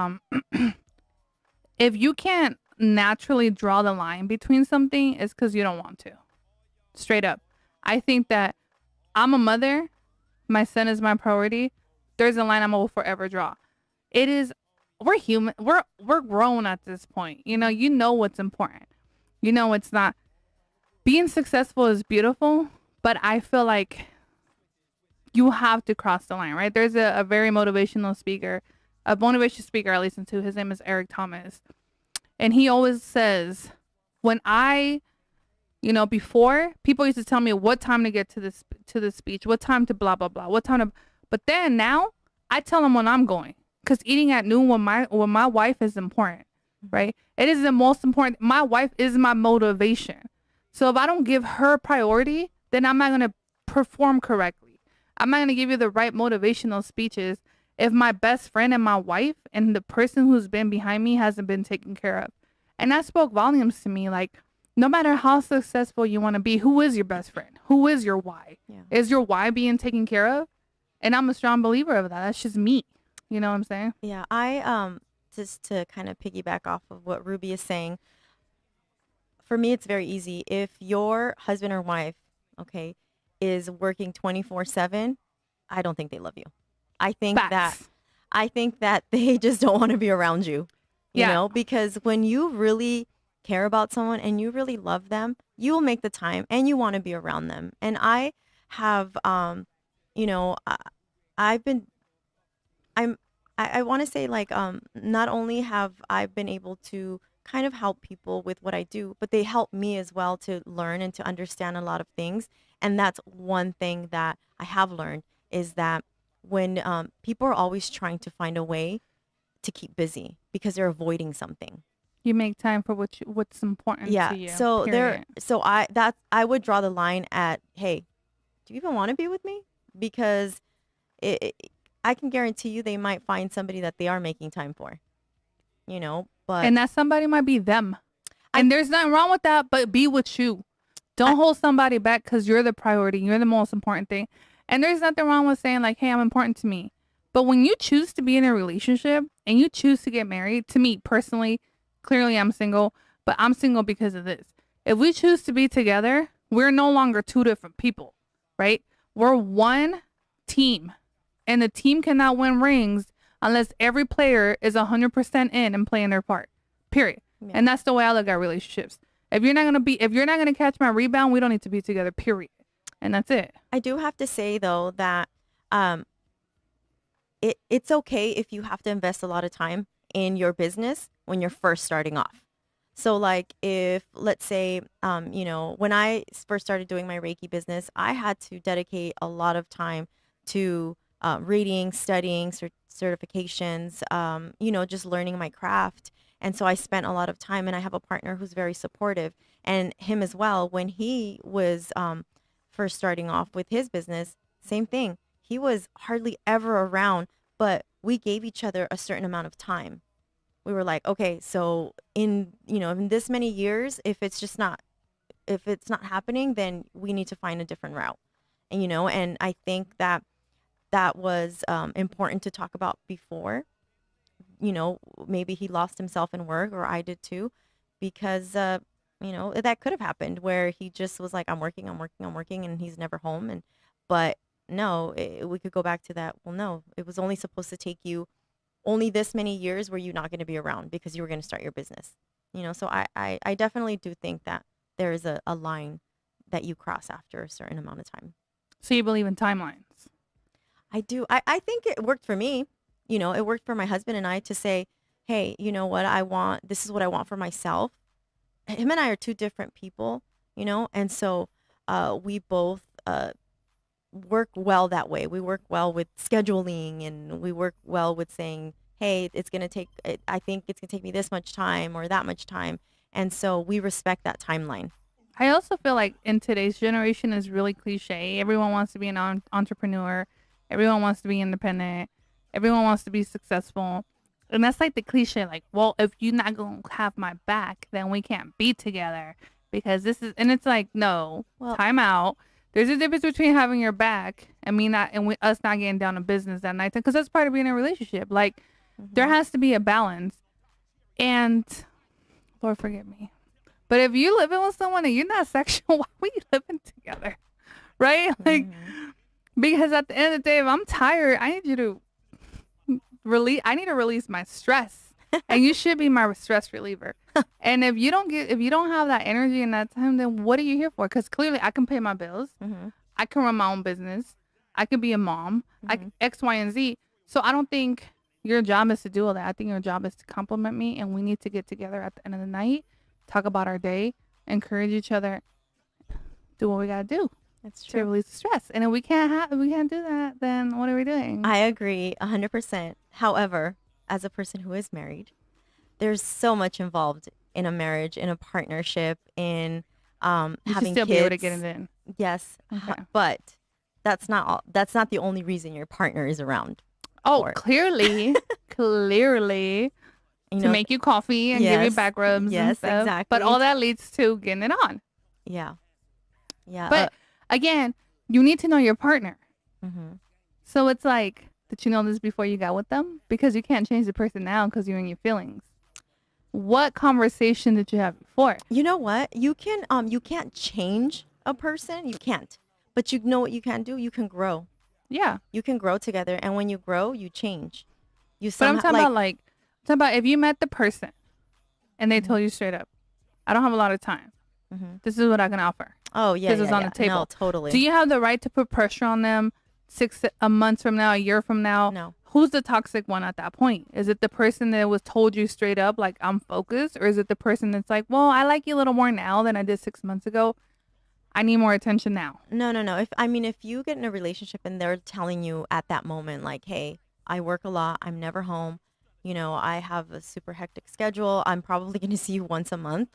if you can't naturally draw the line between something, it's because you don't want to. Straight up. I think that I'm a mother. My son is my priority. There's a line I will forever draw. It is, we're human. We're grown at this point. You know what's important. You know it's not. Being successful is beautiful, but I feel like you have to cross the line, right? There's a very motivational speaker, a motivation speaker I listen to. His name is Eric Thomas. And he always says, when before people used to tell me what time to get to the speech, what time to blah, blah, blah, what time to, but then now I tell them when I'm going, because eating at noon with my wife is important, right? It is the most important. My wife is my motivation. So if I don't give her priority, then I'm not going to perform correctly. I'm not going to give you the right motivational speeches if my best friend and my wife and the person who's been behind me hasn't been taken care of. And that spoke volumes to me. Like, no matter how successful you want to be, who is your best friend? Who is your why? Yeah. Is your why being taken care of? And I'm a strong believer of that. That's just me. You know what I'm saying? Yeah, I just to kind of piggyback off of what Ruby is saying. For me, it's very easy. If your husband or wife, okay, is working 24/7, I don't think they love you. I think Facts. that they just don't want to be around you. You Yeah. know, because when you really care about someone and you really love them, you will make the time and you want to be around them. And I have, you know, I've been, I want to say like, not only have I been able to kind of help people with what I do, but they help me as well to learn and to understand a lot of things. And that's one thing that I have learned is that when people are always trying to find a way to keep busy because they're avoiding something. You make time for what's important Yeah. to you. So period. I would draw the line at, hey, do you even want to be with me? Because I can guarantee you they might find somebody that they are making time for. You know, but And that somebody might be them. And there's nothing wrong with that, but be with you. Don't hold somebody back because you're the priority. You're the most important thing. And there's nothing wrong with saying like, hey, I'm important to me. But when you choose to be in a relationship and you choose to get married, to me personally, clearly I'm single, but I'm single because of this. If we choose to be together, we're no longer two different people, right? We're one team. And the team cannot win rings unless every player is 100% in and playing their part. Period. Yeah. And that's the way I look at relationships. If you're not gonna catch my rebound, we don't need to be together. Period. And that's it. I do have to say though that it's okay if you have to invest a lot of time in your business when you're first starting off. So like if let's say when I first started doing my Reiki business, I had to dedicate a lot of time to reading, studying, certifications, just learning my craft. And so I spent a lot of time, and I have a partner who's very supportive, and him as well. When he was first starting off with his business, same thing. He was hardly ever around, but we gave each other a certain amount of time. We were like, okay, so in this many years, if it's not happening, then we need to find a different route. And I think that was important to talk about before. Maybe he lost himself in work, or I did too, because You know, that could have happened where he just was like, I'm working, and he's never home. But no, we could go back to that. Well, no, it was only supposed to take you only this many years where you're not going to be around because you were going to start your business. You know, so I definitely do think that there is a line that you cross after a certain amount of time. So you believe in timelines? I do. I think it worked for me. You know, it worked for my husband and I to say, hey, you know what I want? This is what I want for myself. Him and I are two different people, you know, and so we both work well that way. We work well with scheduling, and we work well with saying, hey, it's going to take, I think it's going to take me this much time or that much time. And so we respect that timeline. I also feel like in today's generation is really cliche. Everyone wants to be an entrepreneur. Everyone wants to be independent. Everyone wants to be successful. And that's like the cliche, like, well, if you're not going to have my back, then we can't be together because this is, and it's like, no, Well, time out. There's a difference between having your back and me not, and us not getting down to business that night. Because that's part of being in a relationship. Like, there has to be a balance. And, Lord forgive me. But if you're living with someone and you're not sexual, why are you living together? Right? Like, because at the end of the day, if I'm tired, I need you to release my stress. And you should be my stress reliever. And if you don't have that energy and that time, then what are you here for? Because clearly I can pay my bills. I can run my own business. I can be a mom. X, Y, and Z. So I don't think your job is to do all that. I think your job is to compliment me, and we need to get together at the end of the night, talk about our day, encourage each other, do what we gotta do. That's To true. release the stress. And if we can't do that, then what are we doing? I agree 100%. However, as a person who is married, there's so much involved in a marriage, in a partnership, in you should having still kids. be able to get it in. Yes, Okay. but that's not all. That's not the only reason your partner is around. Oh, Or- clearly, clearly, You to know, make you coffee and give you Yes, back rubs and yes, stuff. exactly. But all that leads to getting it on. yeah, yeah. But again, you need to know your partner. Mhm. So it's like, did you know this before you got with them? Because you can't change the person now because you're in your feelings. What conversation did you have before? You know what? You can't change a person. You can't. But you know what you can do? You can grow. Yeah. You can grow together, and when you grow, you change. You But I'm somehow talking about if you met the person and they told you straight up, I don't have a lot of time. Mhm. This is what I can offer. Oh yeah, this is yeah, on yeah. the table. No, totally. Do you have the right to put pressure on them a month from now, a year from now? No. Who's the toxic one at that point? Is it the person that was told you straight up, like, I'm focused? Or is it the person that's like, well, I like you a little more now than I did 6 months ago. I need more attention now. No. If you get in a relationship and they're telling you at that moment, like, hey, I work a lot, I'm never home, you know, I have a super hectic schedule, I'm probably going to see you once a month,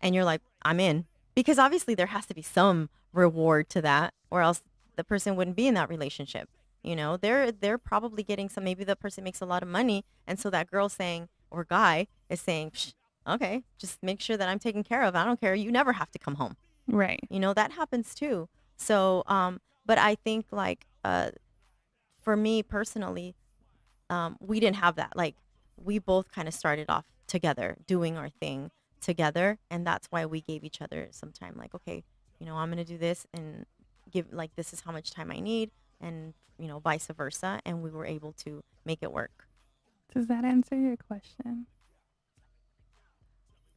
and you're like, I'm in. Because obviously there has to be some reward to that, or else the person wouldn't be in that relationship. You know, they're probably getting some, maybe the person makes a lot of money, and so that girl saying, or guy is saying, Psh, okay, just make sure that I'm taken care of. I don't care. You never have to come home. Right. You know, that happens too. So, but I think like, for me personally, we didn't have that. Like, we both kind of started off together, doing our thing together. And that's why we gave each other some time. Like, okay, you know, I'm going to do this and give, like, this is how much time I need. And, you know, vice versa. And we were able to make it work. Does that answer your question?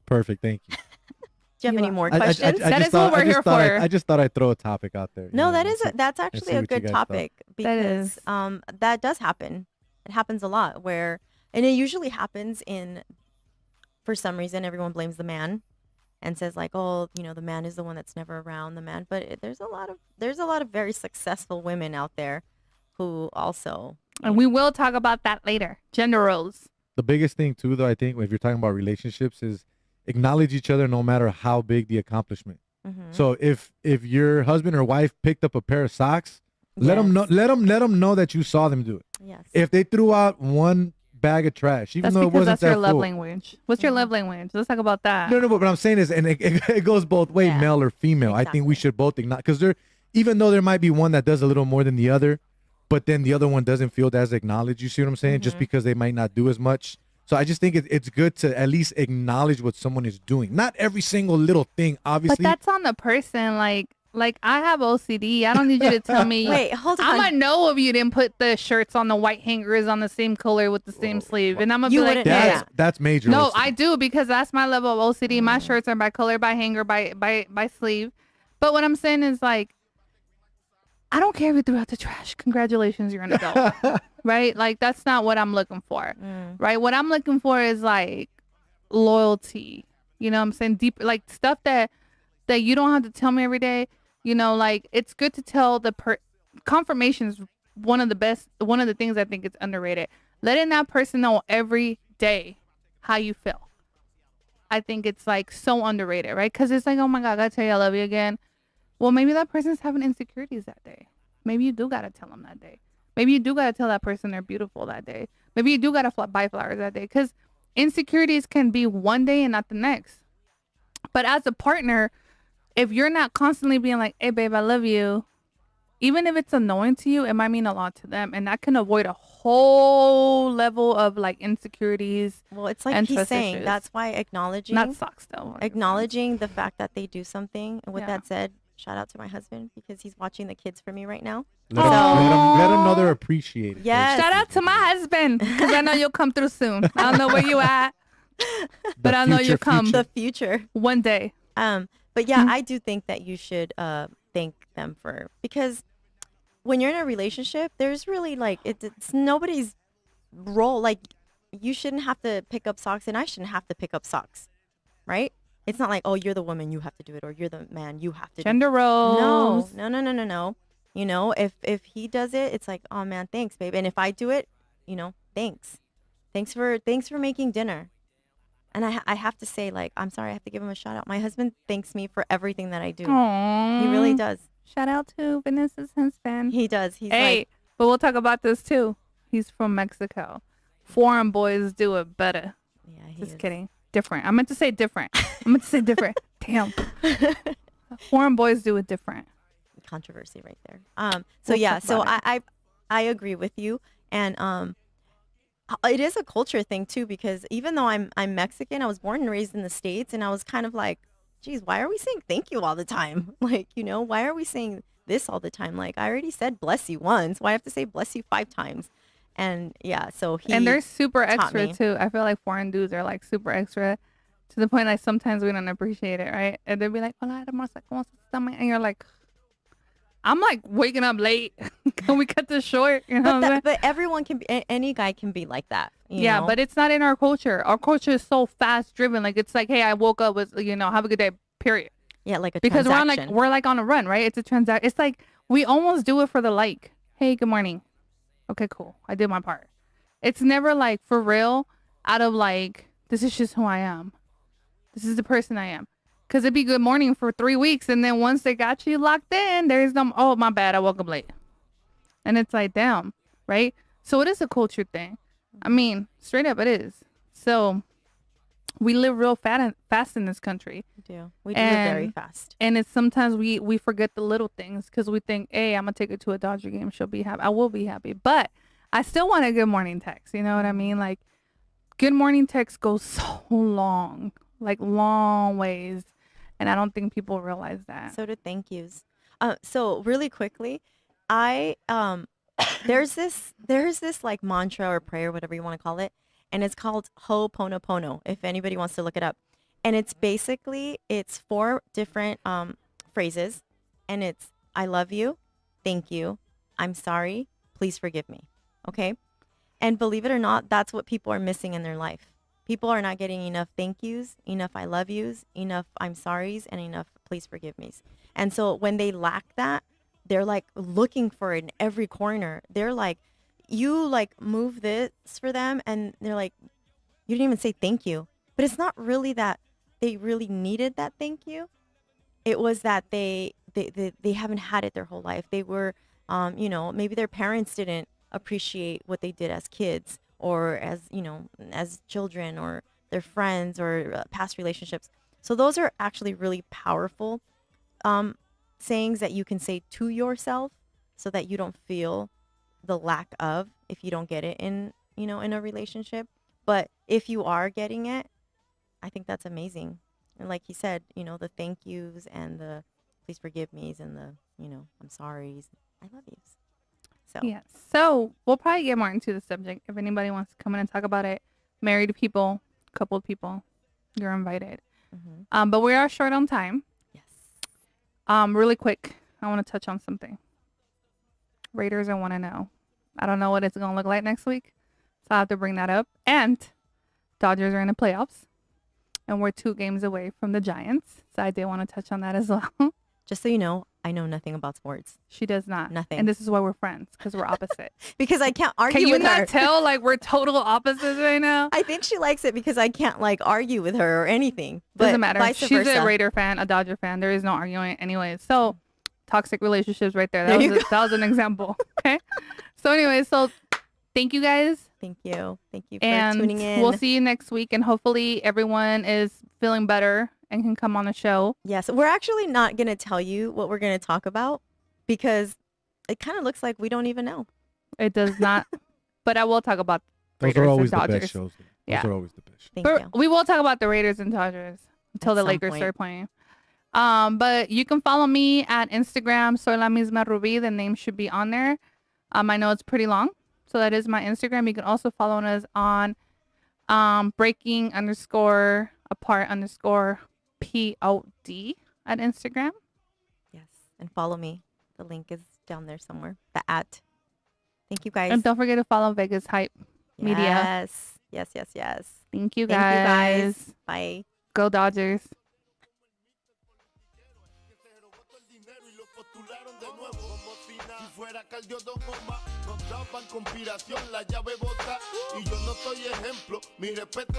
Perfect. Thank you. Do you have You any are- more I questions? That just is what thought- we're here for. I just thought I'd throw a topic out there. you No, know, that and is see- that's see actually a what you good guys thought. topic That because is. that does happen. It happens a lot and it usually happens for some reason everyone blames the man and says like, oh, you know, the man is the one that's never around the man. But there's a lot of very successful women out there who also. And we will talk about that later. Gender roles. The biggest thing too, though, I think, if you're talking about relationships, is acknowledge each other no matter how big the accomplishment. Mhm. So if your husband or wife picked up a pair of socks, let them know. Let them know that you saw them do it. Yes. If they threw out one bag of trash, even That's though it because wasn't that's your that love full. language. What's your love language? Let's talk about that. No, but what I'm saying is, and it goes both ways, Yeah. male or female. I think we Exactly. should both acknowledge, because even though there might be one that does a little more than the other, but then the other one doesn't feel as acknowledged. You see what I'm saying? Just Mhm. because they might not do as much. So I just think it's good to at least acknowledge what someone is doing. Not every single little thing, But obviously. that's on the person. Like I have OCD. I don't need you to tell me. Wait, hold on. I'm gonna know if you didn't put the shirts on the white hangers on the same color with the same sleeve, and I'm gonna You be like, wouldn't know hey. that. That's major. No, OCD. I do because that's my level of OCD. My shirts are by color, by hanger, by sleeve. But what I'm saying is like, I don't care if you threw out the trash. Congratulations, you're an adult, right? Like that's not what I'm looking for, right? What I'm looking for is like loyalty. You know what I'm saying? Deep, like stuff that you don't have to tell me every day. You know, like it's good to tell confirmation is one of the things I think it's underrated. Letting that person know every day how you feel. I think it's like so underrated, right? Because it's like, oh my God, I gotta tell you I love you again. Well, maybe that person's having insecurities that day. Maybe you do gotta tell them that day. Maybe you do gotta tell that person they're beautiful that day. Maybe you do gotta buy flowers that day. Because insecurities can be one day and not the next. But as a partner, if you're not constantly being like, hey, babe, I love you, even if it's annoying to you, it might mean a lot to them. And that can avoid a whole level of like insecurities. Well, it's like and he's trust saying. issues. That's why acknowledging Not socks, though. acknowledging the fact that they do something. And with Yeah. that said, shout out to my husband because he's watching the kids for me right now. Let him know they're appreciated. Yes. Shout out to my husband because I know you'll come through soon. I don't know where you at, but I know you'll come The future. one day. But yeah, I do think that you should thank them because when you're in a relationship, there's really like it's nobody's role. Like you shouldn't have to pick up socks, and I shouldn't have to pick up socks, right? It's not like, oh, you're the woman, you have to do it, or you're the man, you have to. Gender roles. No. You know, if he does it, it's like, oh man, thanks, babe. And if I do it, you know, thanks for making dinner. And I have to say, like, I'm sorry, I have to give him a shout out. My husband thanks me for everything that I do. Aww. He really does. Shout out to Vanessa's husband. He does. He's Hey, like, but we'll talk about this too. He's from Mexico. Foreign boys do it better. yeah, he Just is. kidding. Different. I meant to say different. Damn. Foreign boys do it different. Controversy right there. So We'll yeah, talk so about I agree with you, and it is a culture thing too because even though I'm Mexican, I was born and raised in the States, and I was kind of like, geez, why are we saying thank you all the time? Like, you know, why are we saying this all the time? Like, I already said bless you once. Why I have to say bless you 5 times? And yeah, so And they're super taught extra me. too. I feel like foreign dudes are like super extra to the point like sometimes we don't appreciate it, right? And they'll be like, hola, hermosa, ¿cómo estás? And you're like, I'm like waking up late. Can we cut this short? You know what I'm saying? But everyone can be, any guy can be like that. You Yeah, know? but it's not in our culture. Our culture is so fast driven. Like it's like, hey, I woke up with, you know, have a good day, period. yeah, like a Because transaction. we're like on a run, right? It's a transaction. It's like we almost do it for the like. Hey, good morning. Okay, cool. I did my part. It's never like for real out of like, this is just who I am. This is the person I am. Because it'd be good morning for 3 weeks. And then once they got you locked in, there's no, oh, my bad. I woke up late. And it's like, damn, right? So it is a culture thing. I mean, straight up it is. So we live real fast in this country. We do. We do it very And- fast. And it's sometimes we forget the little things because we think, hey, I'm going to take her to a Dodger game. She'll be happy. I will be happy. But I still want a good morning text. You know what I mean? Like, good morning text goes so long, like long ways. And I don't think people realize that. So do thank yous. So really quickly, I there's this like mantra or prayer, whatever you want to call it, and it's called Ho'oponopono. If anybody wants to look it up, and it's basically it's 4 different phrases, and it's I love you, thank you, I'm sorry, please forgive me. Okay, and believe it or not, that's what people are missing in their life. People are not getting enough thank yous, enough I love yous, enough I'm sorry's, and enough please forgive me's. And so when they lack that, they're like looking for it in every corner. They're like, you like move this for them, and they're like, you didn't even say thank you. But it's not really that they really needed that thank you. It was that they haven't had it their whole life. They were, you know, maybe their parents didn't appreciate what they did as kids or as, you know, as children or their friends or past relationships. So those are actually really powerful sayings that you can say to yourself so that you don't feel the lack of if you don't get it in, you know, in a relationship. But if you are getting it, I think that's amazing. And like he said, the thank yous and the please forgive me's and the, I'm sorry's. I love yous. So Yes. So we'll probably get more into the subject if anybody wants to come in and talk about it. Married people, coupled people, you're invited. mhm. But we are short on time. Yes. Really quick, I want to touch on something. Raiders, I want to know. I don't know what it's gonna look like next week, so I have to bring that up. And Dodgers are in the playoffs, and we're 2 games away from the Giants. So I did want to touch on that as well. Just so you know, I know nothing about sports She does not. Nothing. And this is why we're friends, because we're opposite. because I can't argue Can you with her. not tell like we're total opposites right now? I think she likes it because I can't like argue with her or anything. But Doesn't matter. Vice She's versa. a Raider fan, a Dodger fan. There is no arguing anyways. So toxic relationships right there. There That you was that was an example. Okay. So anyway, so thank you guys. Thank you for And tuning in. we'll see you next week. And hopefully everyone is feeling better and can come on the show. Yes, we're actually not going to tell you what we're going to talk about because it kind of looks like we don't even know. It does not, but I will talk about Those Raiders are and always the Dodgers. best shows. Those Yeah. are always the best. Thank But you. we will talk about the Raiders and Dodgers until At the some Lakers point. start playing. But you can follow me at Instagram, Soy la misma Ruby. The name should be on there. I know it's pretty long, so that is my Instagram. You can also follow us on breaking_apart_pod at Instagram. Yes, and follow me. The link is down there somewhere. The at. Thank you guys. And don't forget to follow Vegas Hype Media. Yes. Yes, yes, yes. Thank you Thank you guys. guys. Bye. Go Dodgers. Si fuera cardiólogo más, nos daban conspiración, la llave bota. Y yo no soy ejemplo, mi respeto a